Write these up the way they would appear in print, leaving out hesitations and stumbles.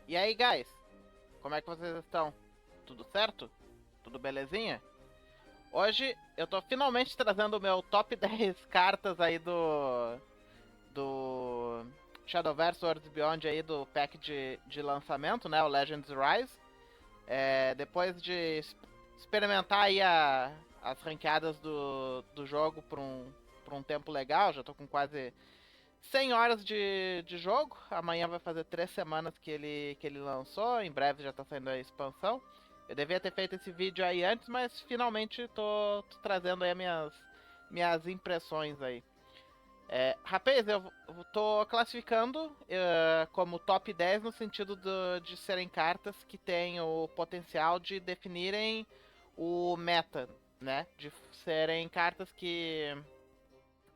E aí, guys? Como é que vocês estão? Tudo certo? Tudo belezinha? Hoje eu tô finalmente trazendo o meu top 10 cartas aí do Shadowverse Worlds Beyond aí do pack de lançamento, né? O Legends Rise. Depois de experimentar aí as ranqueadas do jogo por um tempo legal, já tô com quase 100 horas de jogo. Amanhã vai fazer 3 semanas que ele lançou. Em breve já tá saindo a expansão. Eu devia ter feito esse vídeo aí antes, mas finalmente tô trazendo aí minhas impressões aí. Rapaz, eu tô classificando como top 10 no sentido de serem cartas que têm o potencial de definirem o meta, né? De serem cartas que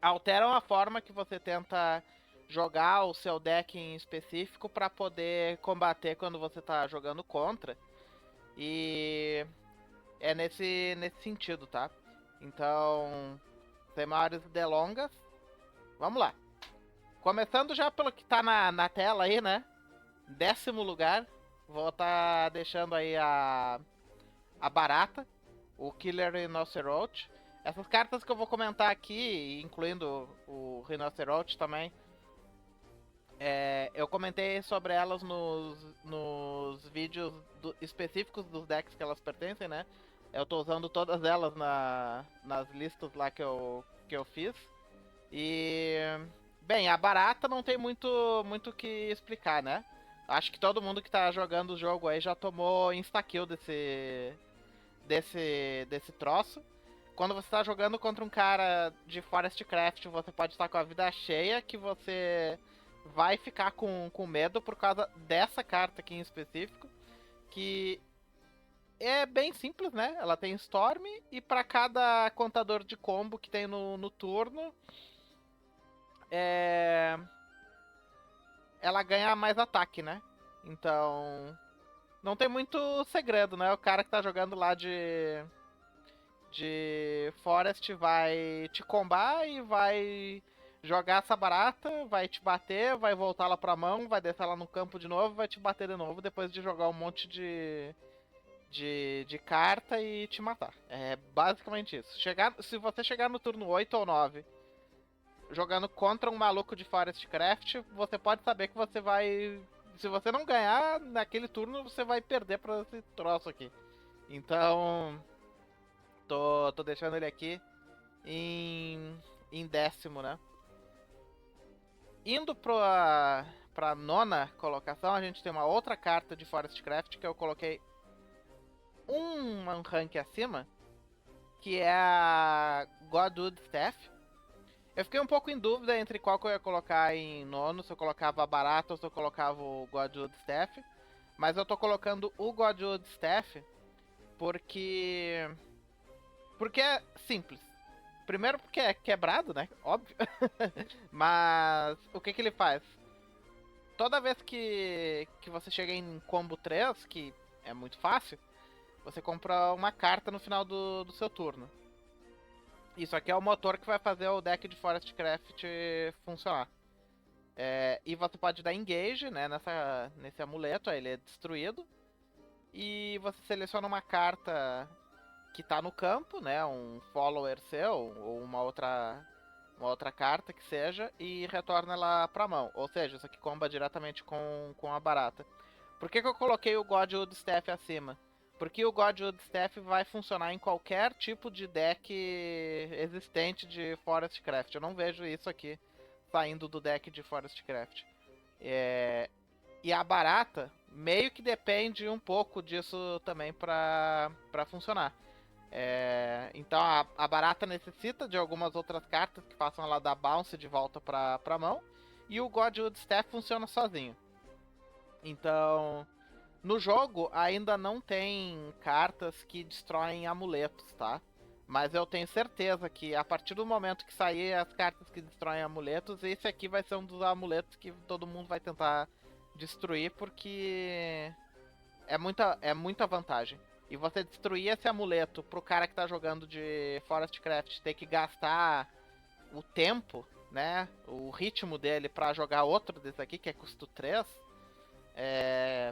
alteram a forma que você tenta jogar o seu deck em específico para poder combater quando você tá jogando contra. E é nesse sentido, tá? Então, sem maiores delongas, vamos lá. Começando já pelo que tá na tela aí, né? 10º lugar, vou estar deixando aí a barata, o Killer Rhinoceros. Essas cartas que eu vou comentar aqui, incluindo o Rhinoceros também, eu comentei sobre elas nos vídeos específicos dos decks que elas pertencem, né? Eu tô usando todas elas nas listas lá que eu fiz. E, bem, a barata não tem muito o que explicar, né? Acho que todo mundo que tá jogando o jogo aí já tomou insta-kill desse troço. Quando você tá jogando contra um cara de Forest Craft, você pode estar com a vida cheia, que você vai ficar com medo por causa dessa carta aqui em específico, que é bem simples, né? Ela tem Storm e para cada contador de combo que tem no turno, é... ela ganha mais ataque, né? Então, não tem muito segredo, né? O cara que tá jogando lá de Forest vai te combar e vai jogar essa barata, vai te bater, vai voltar lá pra mão, vai descer lá no campo de novo, vai te bater de novo depois de jogar um monte de carta e te matar. É basicamente isso. Se você chegar no turno 8 ou 9 jogando contra um maluco de Forest Craft, você pode saber que você vai. Se você não ganhar naquele turno, você vai perder pra esse troço aqui. Então, tô deixando ele aqui em 10º, né? Indo pra nona colocação, a gente tem uma outra carta de Forest Craft que eu coloquei um rank acima, que é a Godwood Staff. Eu fiquei um pouco em dúvida entre qual que eu ia colocar em nono, se eu colocava a barata ou se eu colocava o Godwood Staff. Mas eu tô colocando o Godwood Staff porque. Porque é simples. Primeiro porque é quebrado, né? Óbvio. Mas o que ele faz? Toda vez que você chega em combo 3, que é muito fácil, você compra uma carta no final do seu turno. Isso aqui é o motor que vai fazer o deck de Forest Craft funcionar. E você pode dar engage, né, nesse amuleto, aí ele é destruído. E você seleciona uma carta que tá no campo, né, um follower seu, ou uma outra carta que seja, e retorna ela pra mão. Ou seja, isso aqui comba diretamente com a barata. Por que eu coloquei o Godwood Staff acima? Porque o Godwood Staff vai funcionar em qualquer tipo de deck existente de Forest Craft. Eu não vejo isso aqui saindo do deck de Forest Craft. E a barata meio que depende um pouco disso também pra funcionar. Então a barata necessita de algumas outras cartas que façam ela dar bounce de volta pra mão. E o Godwood Staff funciona sozinho. Então, no jogo ainda não tem cartas que destroem amuletos, tá? Mas eu tenho certeza que a partir do momento que sair as cartas que destroem amuletos, esse aqui vai ser um dos amuletos que todo mundo vai tentar destruir, porque é muita vantagem. E você destruir esse amuleto pro cara que tá jogando de Forest Craft ter que gastar o tempo, né? O ritmo dele pra jogar outro desse aqui, que é custo 3.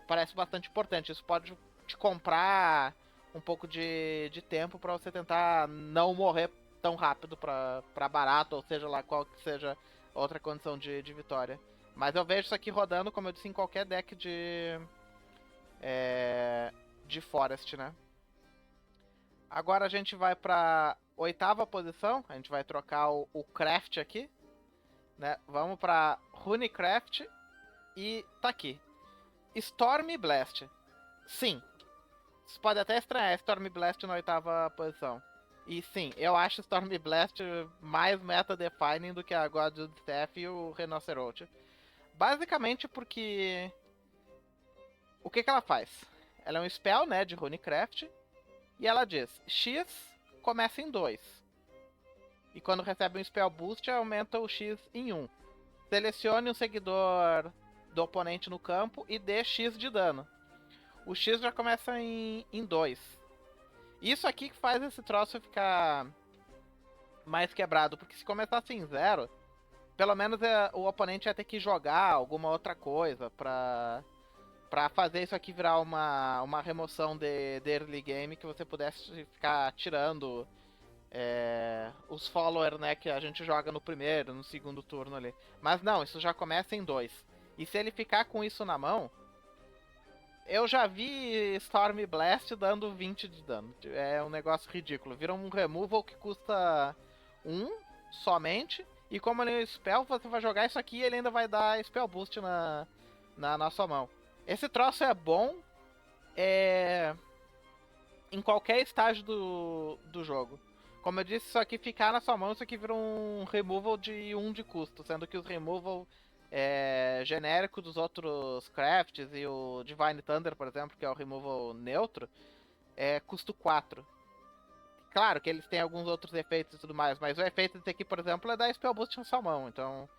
parece bastante importante. Isso pode te comprar um pouco de tempo pra você tentar não morrer tão rápido pra barato, ou seja lá qual que seja outra condição de vitória. Mas eu vejo isso aqui rodando, como eu disse, em qualquer deck de Forest, né? Agora a gente vai pra oitava posição, a gente vai trocar o Craft aqui, né? Vamos pra Runecraft e tá aqui. Storm Blast. Sim, você pode até estranhar Storm Blast na oitava posição. E sim, eu acho Storm Blast mais meta-defining do que a Godwood Staff e o Rhinocerote. Basicamente porque... O que ela faz? Ela é um spell, né, de Runecraft. E ela diz, X começa em 2. E quando recebe um spell boost, aumenta o X em 1. Selecione um seguidor do oponente no campo e dê X de dano. O X já começa em 2. Isso aqui que faz esse troço ficar mais quebrado, porque se começasse em 0, pelo menos o oponente ia ter que jogar alguma outra coisa pra fazer isso aqui virar uma remoção de early game, que você pudesse ficar tirando os follower, né, que a gente joga no primeiro, no segundo turno ali. Mas não, isso já começa em 2. E se ele ficar com isso na mão, eu já vi Storm Blast dando 20 de dano. É um negócio ridículo. Vira um removal que custa 1 somente. E como ele é um spell, você vai jogar isso aqui e ele ainda vai dar spell boost na sua mão. Esse troço é bom em qualquer estágio do jogo. Como eu disse, isso aqui ficar na sua mão, isso aqui vira um removal de 1 de custo. Sendo que os removal genérico dos outros crafts e o Divine Thunder, por exemplo, que é o removal neutro, é custo 4. Claro que eles têm alguns outros efeitos e tudo mais, mas o efeito desse aqui, por exemplo, é dar Spell Boost na sua mão. Então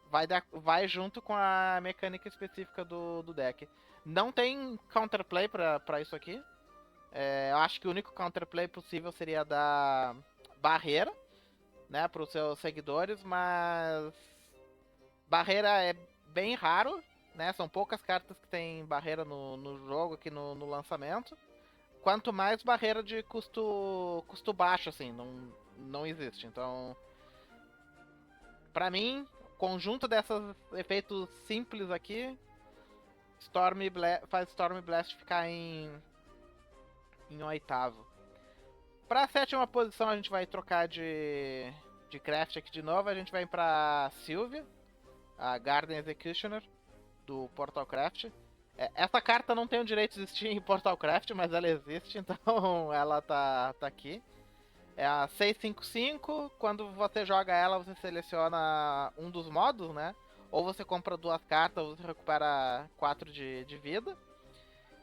vai junto com a mecânica específica do deck. Não tem counterplay pra isso aqui. Eu acho que o único counterplay possível seria dar barreira, né, para os seus seguidores, mas barreira é bem raro, né? São poucas cartas que tem barreira no jogo aqui no lançamento. Quanto mais barreira de custo baixo, assim, não existe. Então, pra mim, conjunto desses efeitos simples aqui, faz Storm Blast ficar em oitavo. Pra sétima posição a gente vai trocar de craft aqui de novo. A gente vai pra Sylvia, a Garden Executioner do Portalcraft. Essa carta não tem o direito de existir em Portalcraft, mas ela existe, então ela tá aqui. É a 655, quando você joga ela, você seleciona um dos modos, né? Ou você compra 2 cartas, ou você recupera 4 de vida.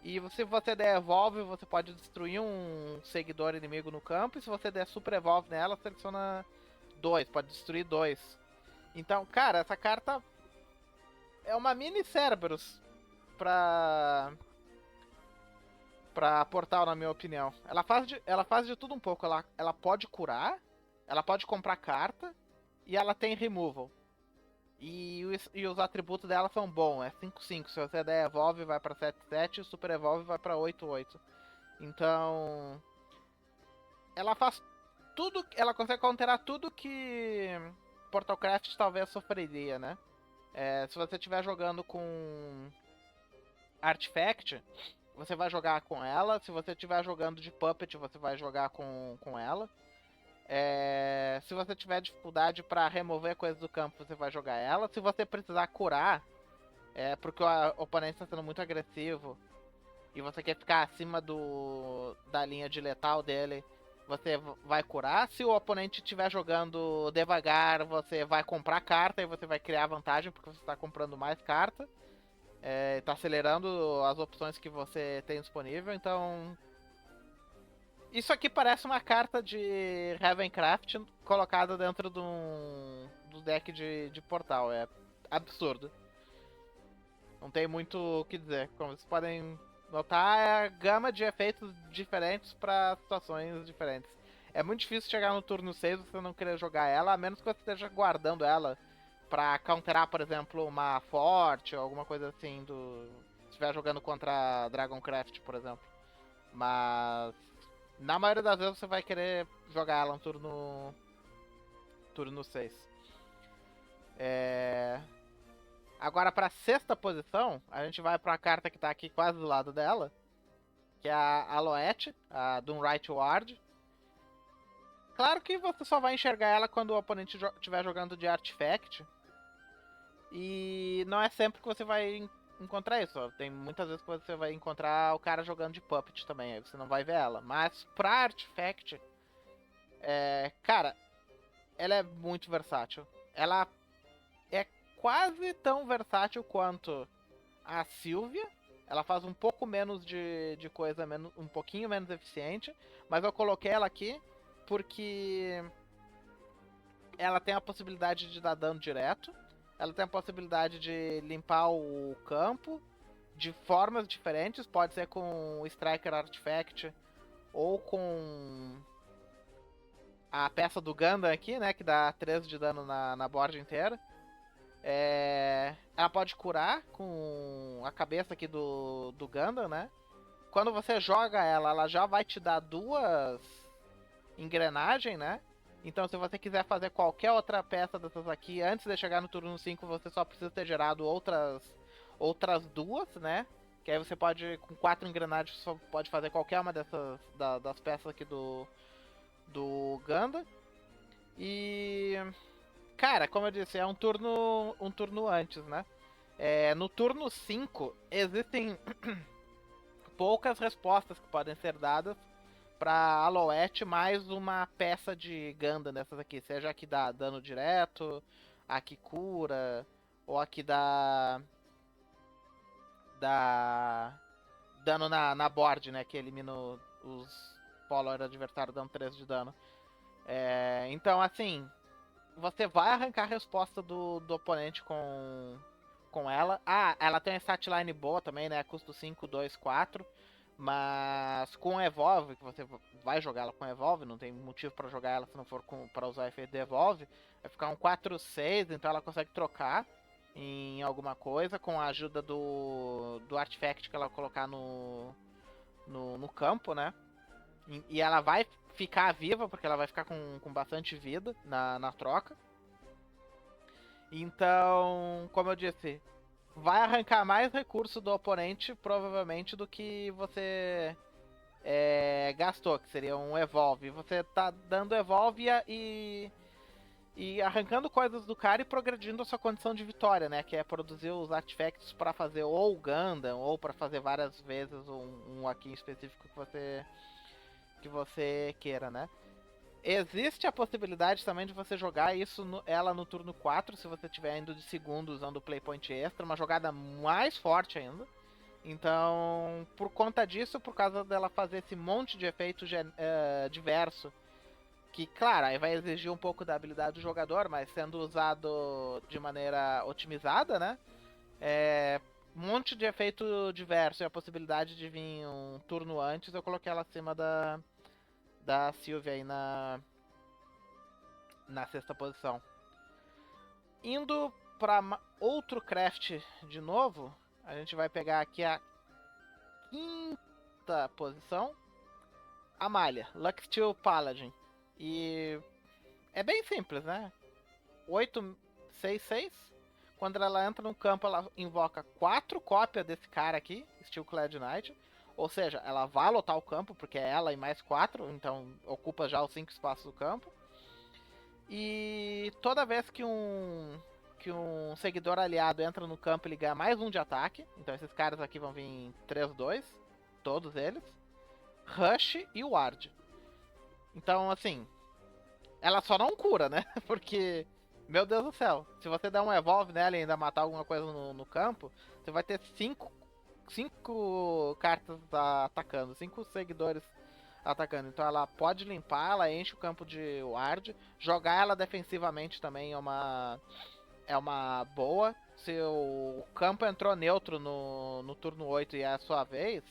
E se você der Evolve, você pode destruir um seguidor inimigo no campo. E se você der Super Evolve nela, seleciona 2, pode destruir 2. Então, cara, essa carta é uma mini Cerberus pra Portal, na minha opinião. Ela faz de tudo um pouco. Ela pode curar, ela pode comprar carta e ela tem removal. E os atributos dela são bons, é 5/5. Se você der Evolve, vai pra 7/7, e o Super Evolve vai pra 8/8. Então, ela faz tudo, ela consegue counterar tudo que Portalcraft talvez sofreria, né? Se você estiver jogando com Artifact, você vai jogar com ela. Se você estiver jogando de Puppet, você vai jogar com ela. Se você tiver dificuldade para remover coisas do campo, você vai jogar ela. Se você precisar curar, porque o oponente está sendo muito agressivo e você quer ficar acima da linha de letal dele, você vai curar. Se o oponente estiver jogando devagar, você vai comprar carta e você vai criar vantagem porque você está comprando mais carta. Tá acelerando as opções que você tem disponível, então... Isso aqui parece uma carta de Ravencraft colocada dentro do deck de portal. É absurdo. Não tem muito o que dizer. Como vocês podem notar, é a gama de efeitos diferentes para situações diferentes. É muito difícil chegar no turno 6 e você não querer jogar ela, a menos que você esteja guardando ela pra counterar, por exemplo, uma forte ou alguma coisa assim estiver jogando contra Dragoncraft, por exemplo. Mas na maioria das vezes você vai querer jogar ela no turno 6. Agora pra sexta posição, a gente vai pra carta que tá aqui quase do lado dela, que é a Aloete, a Doomright Ward. Claro que você só vai enxergar ela quando o oponente estiver jogando de Artifact. E não é sempre que você vai encontrar isso. Tem muitas vezes que você vai encontrar o cara jogando de Puppet também, aí você não vai ver ela. Mas pra Artifact, cara, ela é muito versátil. Ela é quase tão versátil quanto a Sylvia. Ela faz um pouco menos de coisa, um pouquinho menos eficiente. Mas eu coloquei ela aqui porque ela tem a possibilidade de dar dano direto. Ela tem a possibilidade de limpar o campo de formas diferentes. Pode ser com o Striker Artifact ou com a peça do Gundam aqui, né? Que dá 13 de dano na board inteira. Ela pode curar com a cabeça aqui do Gundam, né? Quando você joga ela, ela já vai te dar 2 engrenagens, né? Então se você quiser fazer qualquer outra peça dessas aqui, antes de chegar no turno 5, você só precisa ter gerado outras 2, né? Que aí você pode, com 4 engrenagens, só pode fazer qualquer uma dessas das peças aqui do Gundam. E cara, como eu disse, é um turno antes, né? No turno 5, existem poucas respostas que podem ser dadas pra Aloete mais uma peça de Gundam dessas aqui. Seja a que dá dano direto, a que cura, ou a que dá dano na board, né? Que elimina os Polar adversários dando 3 de dano. Então, assim, você vai arrancar a resposta do oponente com ela. Ela tem uma statline boa também, né? Custo 5, 2, 4. Mas com Evolve, que você vai jogar ela com Evolve, não tem motivo pra jogar ela se não for pra usar o efeito de Evolve, vai ficar um 4-6, então ela consegue trocar em alguma coisa com a ajuda do Artifact que ela colocar no campo, né? E ela vai ficar viva, porque ela vai ficar com bastante vida na troca. Então, como eu disse, vai arrancar mais recurso do oponente, provavelmente, do que você gastou, que seria um Evolve. Você tá dando Evolve e arrancando coisas do cara e progredindo a sua condição de vitória, né? Que é produzir os artifacts para fazer ou o Gundam, ou para fazer várias vezes um aqui em específico que você queira, né? Existe a possibilidade também de você jogar ela no turno 4, se você estiver indo de segundo usando o Playpoint Extra, uma jogada mais forte ainda. Então, por conta disso, por causa dela fazer esse monte de efeito diverso, que, claro, aí vai exigir um pouco da habilidade do jogador, mas sendo usado de maneira otimizada, né? Um monte de efeito diverso e a possibilidade de vir um turno antes, eu coloquei ela acima da Sylvia aí na sexta posição. Indo para outro craft de novo, a gente vai pegar aqui a quinta posição, a Malha, Lucksteel Paladin. E é bem simples, né? 8-6-6. Quando ela entra no campo, ela invoca 4 cópias desse cara aqui, Steelclad Knight. Ou seja, ela vai lotar o campo, porque é ela e mais 4, então ocupa já os 5 espaços do campo. E toda vez que um seguidor aliado entra no campo, ele ganha mais 1 de ataque. Então esses caras aqui vão vir 3-2, todos eles. Rush e Ward. Então, assim, ela só não cura, né? Porque, meu Deus do céu, se você der um Evolve nela e ainda matar alguma coisa no campo, você vai ter 5 cartas atacando, 5 seguidores atacando. Então ela pode limpar, ela enche o campo de Ward. Jogar ela defensivamente também é uma boa. Se o campo entrou neutro no turno 8 e é a sua vez,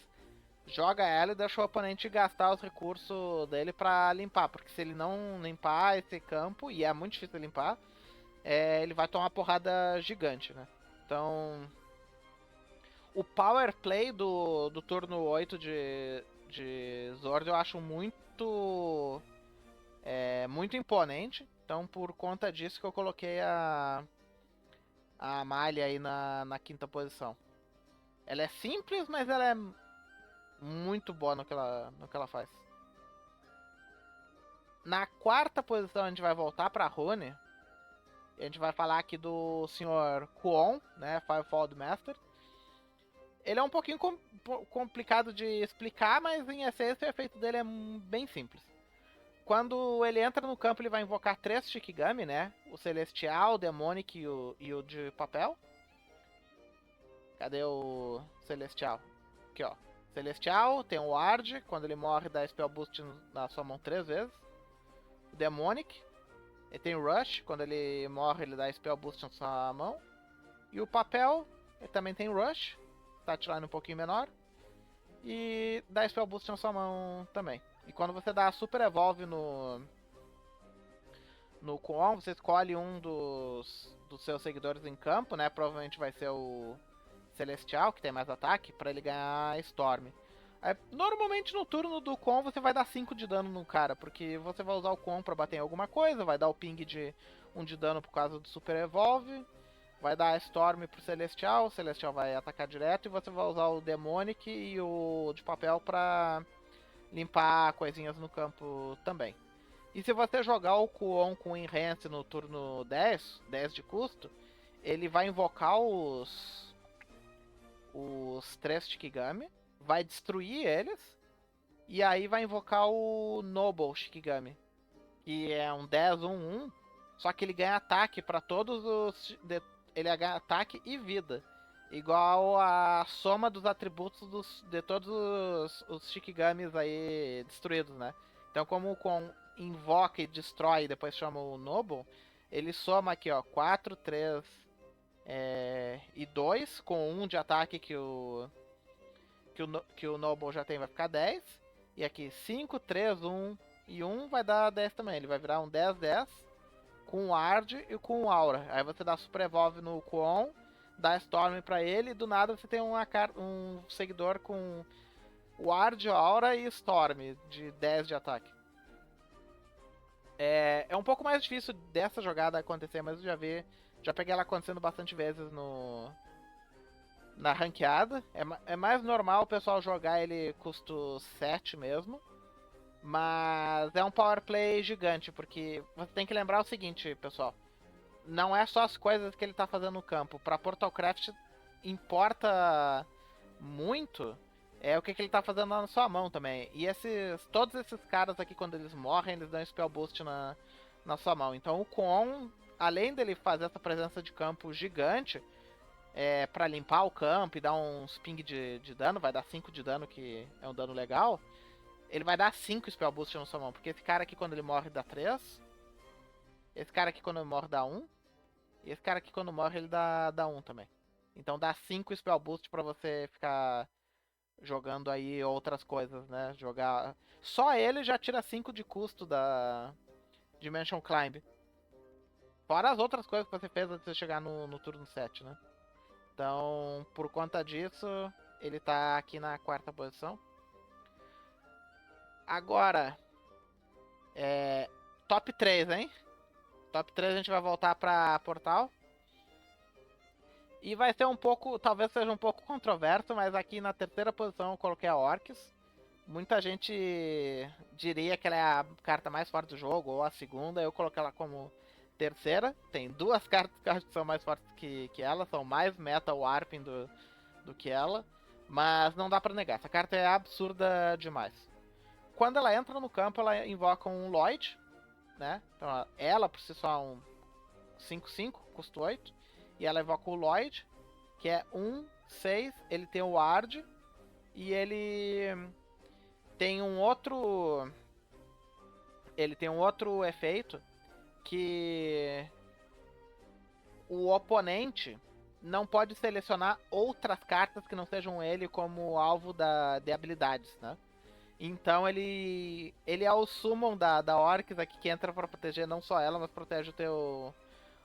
joga ela e deixa o oponente gastar os recursos dele pra limpar. Porque se ele não limpar esse campo, e é muito difícil limpar, ele vai tomar uma porrada gigante, né? Então, O power play do turno 8 de Zord eu acho muito muito imponente. Então por conta disso que eu coloquei a Malha aí na quinta posição. Ela é simples, mas ela é muito boa no que ela faz. Na quarta posição a gente vai voltar pra Rune. A gente vai falar aqui do Sr. Kwon, né? Fivefold Master. Ele é um pouquinho complicado de explicar, mas em essência o efeito dele é bem simples. Quando ele entra no campo, ele vai invocar 3 Shikigami, né? O Celestial, o Demonic e o de papel. Cadê o Celestial? Aqui, ó. Celestial, tem o Ward, quando ele morre dá Spell Boost na sua mão 3 vezes. O Demonic, ele tem o Rush, quando ele morre ele dá Spell Boost na sua mão. E o papel, ele também tem Rush, Touchline um pouquinho menor. E dá Spell Boost na sua mão também. E quando você dá Super Evolve no Kwon, você escolhe um dos seus seguidores em campo, né? Provavelmente vai ser o Celestial, que tem mais ataque, pra ele ganhar Storm. Aí, normalmente no turno do Kwon você vai dar 5 de dano no cara, porque você vai usar o Kwon pra bater em alguma coisa, vai dar o ping de 1 de dano por causa do Super Evolve, vai dar a Storm pro Celestial, o Celestial vai atacar direto e você vai usar o Demonic e o de papel pra limpar coisinhas no campo também. E se você jogar o Kwon com Enhance no turno 10 de custo, ele vai invocar os 3 Shikigami, vai destruir eles, e aí vai invocar o Noble Shikigami, que é um 10/1/1, só que ele ganha ataque para todos os... ele ganha ataque e vida, igual a soma dos atributos de todos os Shikigamis aí destruídos, né? Então como o Kwon invoca e destrói e depois chama o Noble, ele soma aqui, ó, 4, 3 e 2, com 1 de ataque que o Noble já tem, vai ficar 10. E aqui 5, 3, 1 e 1 vai dar 10 também. Ele vai virar um 10/10 com o Ard e com o Aura. Aí você dá Super Evolve no Kwon, dá Storm pra ele e do nada você tem um seguidor com o Ard, Aura e Storm de 10 de ataque. É um pouco mais difícil dessa jogada acontecer, mas eu já peguei ela acontecendo bastante vezes na ranqueada. É mais normal o pessoal jogar ele custo 7 mesmo. Mas é um power play gigante, porque você tem que lembrar o seguinte, pessoal. Não é só as coisas que ele tá fazendo no campo. Pra Portalcraft importa muito o que ele tá fazendo na sua mão também. E todos esses caras aqui, quando eles morrem, eles dão Spell Boost na sua mão. Então o Kwon, além dele fazer essa presença de campo gigante, pra limpar o campo e dar uns ping de dano, vai dar 5 de dano, que é um dano legal, ele vai dar 5 Spell Boost na sua mão. Porque esse cara aqui, quando ele morre, dá 3. Esse cara aqui, quando ele morre, dá 1. E esse cara aqui, quando morre, ele dá 1 também. Então dá 5 Spell Boost pra você ficar jogando aí outras coisas, né? Jogar. Só ele já tira 5 de custo da Dimension Climb. Fora as outras coisas que você fez antes de você chegar no turno 7, né? Então, por conta disso, ele tá aqui na quarta posição. Agora, top 3, hein? Top 3 a gente vai voltar pra Portal. E vai ser um pouco, talvez seja um pouco controverso, mas aqui na terceira posição eu coloquei a Orcs. Muita gente diria que ela é a carta mais forte do jogo, ou a segunda, eu coloquei ela como terceira. Tem duas cartas que são mais fortes que ela, são mais meta Warping do que ela. Mas não dá pra negar, essa carta é absurda demais. Quando ela entra no campo, ela invoca um Lloyd, né? Então ela por si só é um 5/5, custo 8. E ela invoca o Lloyd, que é 1/6, ele tem o Ward. E ele tem um outro... Ele tem um outro efeito que o oponente não pode selecionar outras cartas que não sejam ele como alvo de habilidades, né? Então ele é o summon da Orcs aqui, que entra para proteger não só ela, mas protege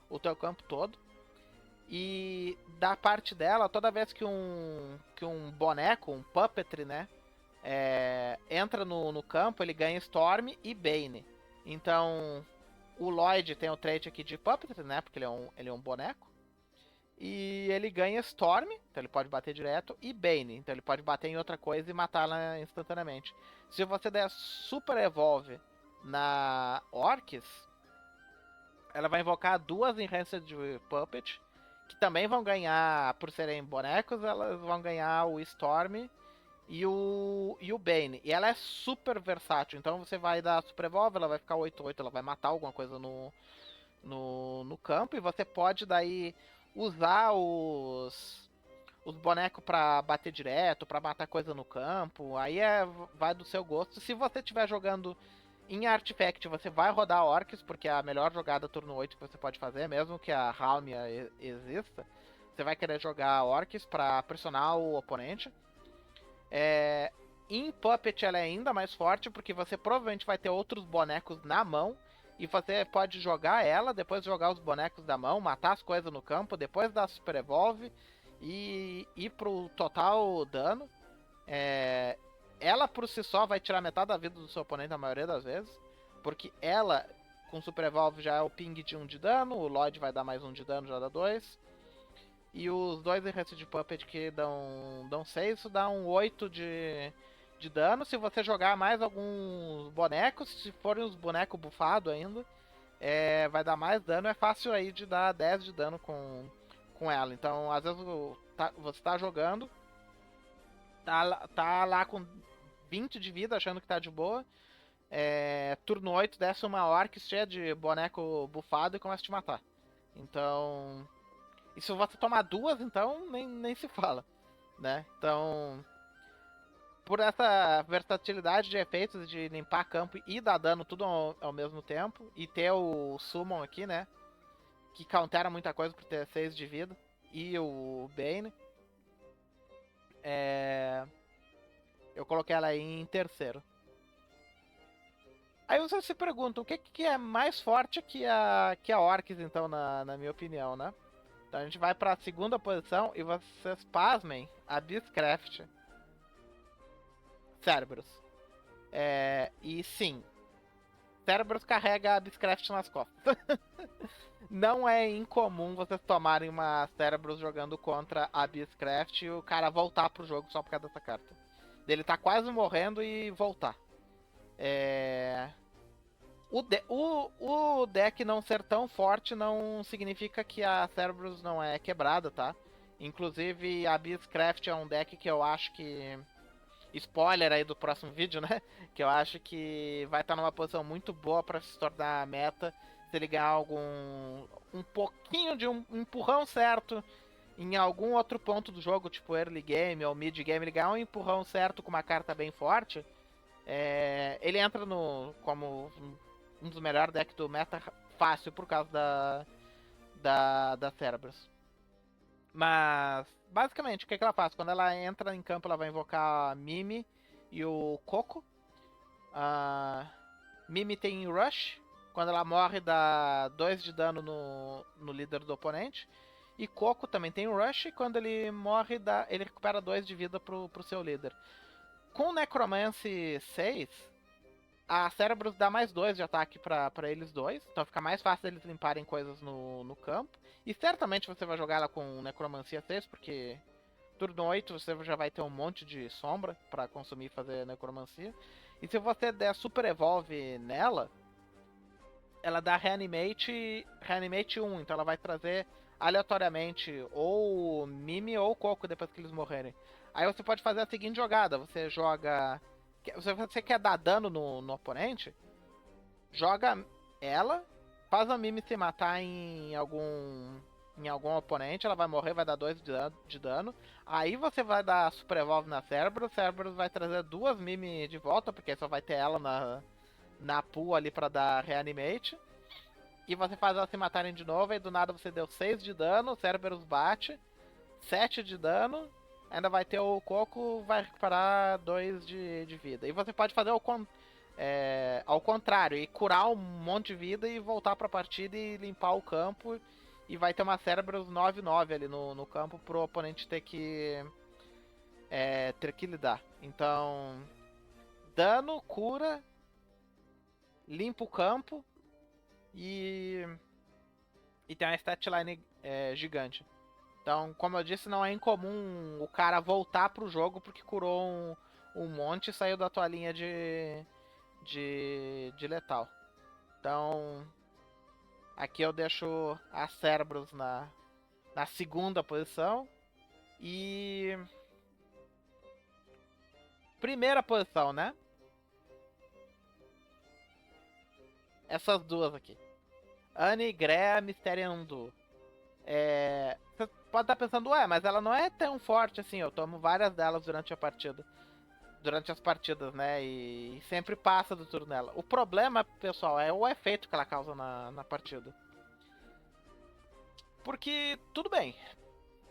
o teu campo todo. E da parte dela, toda vez que um boneco, um puppetry, né, entra no campo, ele ganha Storm e Bane. Então, o Lloyd tem o trait aqui de puppetry, né, porque ele é um boneco. E ele ganha Storm, então ele pode bater direto, e Bane, então ele pode bater em outra coisa e matá-la instantaneamente. Se você der Super Evolve na Orcs, ela vai invocar duas Enhanced Puppet, que também vão ganhar, por serem bonecos, elas vão ganhar o Storm e o Bane. E ela é super versátil, então você vai dar Super Evolve, ela vai ficar 8/8, ela vai matar alguma coisa no campo, e você pode daí usar os bonecos pra bater direto, pra matar coisa no campo. Aí vai do seu gosto. Se você estiver jogando em Artifact, você vai rodar Orcs, porque é a melhor jogada turno 8 que você pode fazer, mesmo que a Halmia exista. Você vai querer jogar Orcs pra pressionar o oponente. Em Puppet ela é ainda mais forte, porque você provavelmente vai ter outros bonecos na mão. E você pode jogar ela, depois jogar os bonecos da mão, matar as coisas no campo, depois dar Super Evolve e ir pro total dano. Ela por si só vai tirar metade da vida do seu oponente na maioria das vezes. Porque ela, com Super Evolve, já é o ping de 1 de dano, o Lloyd vai dar mais 1 de dano, já dá 2. E os dois Enhanced de Puppet que dão 6, isso dá um 8 de dano. Se você jogar mais alguns bonecos, se forem os bonecos bufados ainda, vai dar mais dano. É fácil aí de dar 10 de dano com ela. Então, às vezes você tá jogando, tá lá com 20 de vida, achando que tá de boa. Turno 8 desce uma orc cheia de boneco bufado e começa a te matar. Então. E se você tomar duas, então nem se fala, né? Então, por essa versatilidade de efeitos de limpar campo e dar dano tudo ao mesmo tempo, e ter o Summon aqui, né? Que countera muita coisa por ter 6 de vida, e o Bane, eu coloquei ela aí em terceiro. Aí você se pergunta, o que é mais forte que a Orcs, então, na minha opinião, né? Então a gente vai pra segunda posição e vocês pasmem, a Beastcraft Cerberus. E sim, Cerberus carrega a Beastcraft nas costas. Não é incomum vocês tomarem uma Cerberus jogando contra a Beastcraft e o cara voltar pro jogo só por causa dessa carta. Dele tá quase morrendo e voltar. O deck não ser tão forte não significa que a Cerberus não é quebrada, tá? Inclusive, a Beastcraft é um deck que eu acho que... Spoiler aí do próximo vídeo, né? Que eu acho que vai estar numa posição muito boa para se tornar meta se ele ganhar um pouquinho de um empurrão certo em algum outro ponto do jogo, tipo early game ou mid game, ele ganhar um empurrão certo com uma carta bem forte, ele entra como um dos melhores decks do meta fácil por causa da Cerberus. Mas, basicamente, o que ela faz? Quando ela entra em campo, ela vai invocar a Mimi e o Coco. A Mimi tem Rush. Quando ela morre, dá 2 de dano no líder do oponente. E Coco também tem Rush. E quando ele morre, ele recupera 2 de vida pro seu líder. Com Necromancy 6, a Cerberus dá mais 2 de ataque pra eles dois. Então fica mais fácil eles limparem coisas no campo. E certamente você vai jogar ela com Necromancia 6, porque turno 8 você já vai ter um monte de sombra pra consumir e fazer Necromancia. E se você der Super Evolve nela, ela dá Reanimate 1. Então ela vai trazer aleatoriamente ou Mimi ou Coco depois que eles morrerem. Aí você pode fazer a seguinte jogada. Você joga... Se você quer dar dano no oponente, joga ela, faz a Mimi se matar em algum oponente, ela vai morrer, vai dar 2 de dano. Aí você vai dar Super Evolve na Cerberus, o Cerberus vai trazer 2 Mimi de volta, porque só vai ter ela na pool ali pra dar Reanimate. E você faz elas se matarem de novo, e do nada você deu 6 de dano, o Cerberus bate, 7 de dano, ainda vai ter o Coco, vai recuperar 2 de vida. E você pode fazer ao contrário, e curar um monte de vida e voltar pra partida e limpar o campo E vai ter uma Cerberus 9/9 ali no campo pro oponente ter que lidar. Então, dano, cura, limpa o campo e tem uma statline gigante. Então, como eu disse, não é incomum o cara voltar pro jogo porque curou um monte e saiu da tua linha de letal. Então, aqui eu deixo a Cerberus na segunda posição. E primeira posição, né? Essas duas aqui. Anne, Grea, Mysterium Duo. Você pode estar pensando, ué, mas ela não é tão forte assim. Eu tomo várias delas durante a partida. Durante as partidas, né? E sempre passa do turno dela. O problema, pessoal, é o efeito que ela causa na partida. Porque, tudo bem.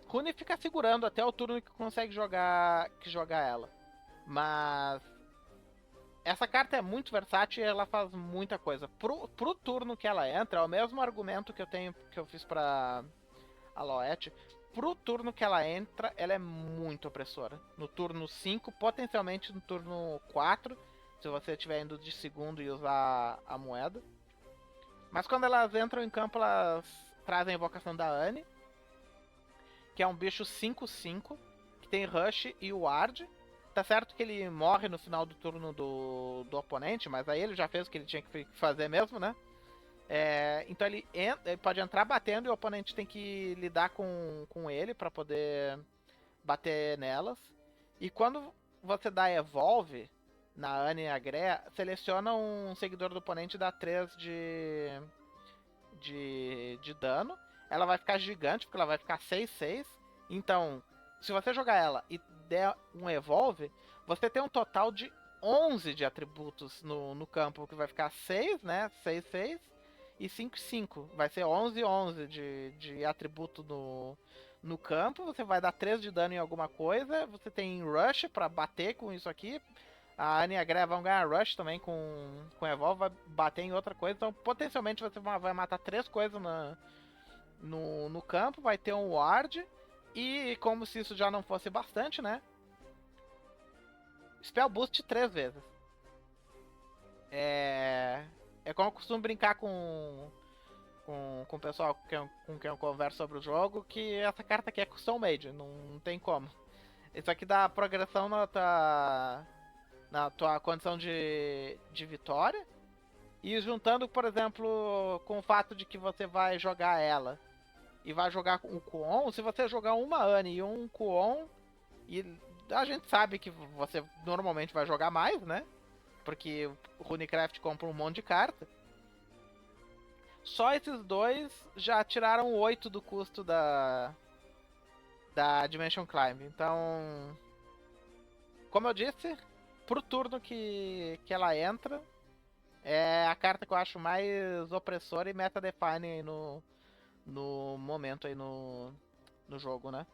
Rune fica segurando até o turno que consegue jogar ela. Mas essa carta é muito versátil e ela faz muita coisa. Pro turno que ela entra, é o mesmo argumento que eu fiz pra Aloete. Pro turno que ela entra, ela é muito opressora. No turno 5, potencialmente no turno 4, se você estiver indo de segundo e usar a moeda. Mas quando elas entram em campo, elas trazem a invocação da Anne, que é um bicho 5/5, que tem Rush e Ward. Tá certo que ele morre no final do turno do oponente, mas aí ele já fez o que ele tinha que fazer mesmo, né? Então ele pode entrar batendo e o oponente tem que lidar com ele para poder bater nelas. E quando você dá Evolve na Anne e a Grea, seleciona um seguidor do oponente e dá 3 de dano. Ela vai ficar gigante, porque ela vai ficar 6/6. Então, se você jogar ela e der um Evolve, você tem um total de 11 de atributos no campo, que vai ficar 6, né? 6/6 e 5/5. Vai ser 11/11 de atributo no campo. Você vai dar 3 de dano em alguma coisa. Você tem Rush pra bater com isso aqui. A Anne e a Grea vão ganhar Rush também com Evolve, vai bater em outra coisa. Então, potencialmente, você vai matar 3 coisas no campo. Vai ter um Ward. E, como se isso já não fosse bastante, né? Spell Boost 3 vezes. É como eu costumo brincar com o pessoal com quem eu converso sobre o jogo, que essa carta aqui é custom made, não tem como. Isso aqui dá progressão na tua condição de vitória. E juntando, por exemplo, com o fato de que você vai jogar ela e vai jogar um Kuon, se você jogar uma Anne e um Kuon, e a gente sabe que você normalmente vai jogar mais, né? Porque o Runecraft compra um monte de carta. Só esses dois já tiraram 8 do custo da Dimension Climb. Então, como eu disse, pro turno que ela entra, é a carta que eu acho mais opressora e meta-define aí no momento aí no jogo, né?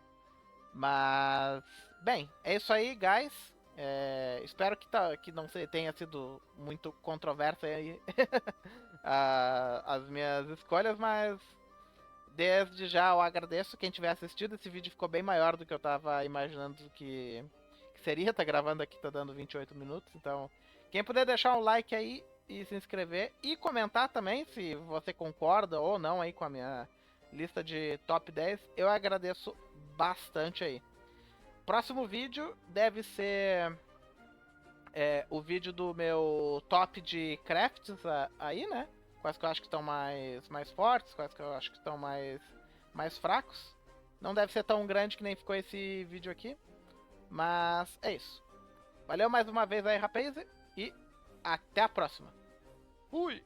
Mas, bem, é isso aí, guys. Espero que não tenha sido muito controverso aí as minhas escolhas, mas desde já eu agradeço quem tiver assistido. Esse vídeo ficou bem maior do que eu tava imaginando que seria. Tá gravando aqui, tá dando 28 minutos. Então, quem puder deixar um like aí e se inscrever e comentar também se você concorda ou não aí com a minha lista de top 10, eu agradeço bastante aí. Próximo vídeo deve ser o vídeo do meu top de crafts aí, né? Quais que eu acho que estão mais fortes, quais que eu acho que estão mais fracos. Não deve ser tão grande que nem ficou esse vídeo aqui. Mas é isso. Valeu mais uma vez aí, rapaz. E até a próxima. Fui!